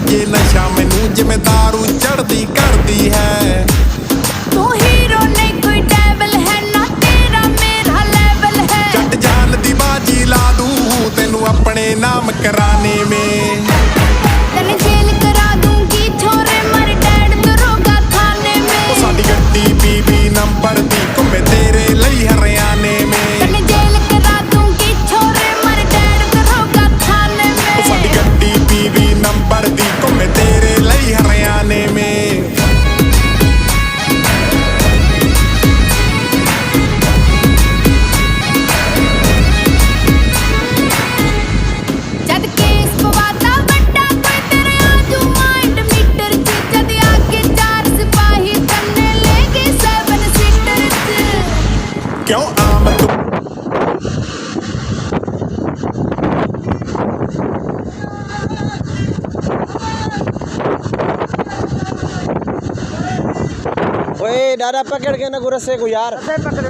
ਲੱਗੇ ਨਸ਼ਾ ਮੈਨੂੰ ਜਿਵੇਂ ਦਾਰੂ ਚੜਦੀ ਕਰਦੀ ਹੈ। ਤੂੰ ਹੀਰੋ ਨਹੀਂ ਕੋਈ ਡੈਵਲ ਹੈ ਨਾ ਤੇਰਾ ਮੇਰਾ ਲੈਵਲ ਹੈ। ਜੱਟ ਜਾਨ ਦੀ ਬਾਜੀ ਲਾ ਦੂੰ ਤੈਨੂੰ ਆਪਣੇ ਨਾਮ ਕਰਾਨੇ में। ਤੈਨੂੰ ਜੇਲ ਕਰਾ ਦੂੰਗੀ ਛੋਰੇ ਮਰ ਡੈਡ ਦਰੋਗਾ ਥਾਨੇ में। ਸਾਡੀ ਗੱਡੀ PB ਨੰਬਰ ਦੀ ਘੁੰਮੇ ਤੇਰੇ ਲਈ ਹਰਿਆਣੇ में। ਤੈਨੂੰ ਜੇਲ ਕਰਾ ਦੂੰਗੀ ਛੋਰੇ ਮਰ ਡੈਡ ਦਰੋਗਾ ਥਾਨੇ में। ਸਾਡੀ ਗੱਡੀ PB ਨੰਬਰ ਦੀ ਘੁੰਮੇ ਤੇਰੇ ਲਈ ਹਰਿਆਣੇ में। ਜਦ ਕੇਸ ਪਵਾਤਾ ਵੱਡਾ ਕੋਈ ਤੇਰੇ ਆਜੂ ਮਾਈਂਡ ਮੀਟਰ ਚ। ਜਦ ਆਗੇ 4 ਸਿਪਾਹੀ ਤੰਨੇ ਲੈ ਗਏ 7 ਸੀਟਰ ਚ। क्यों आम तू ओए दादा पकड़ के ना गुरसे को यार पकड़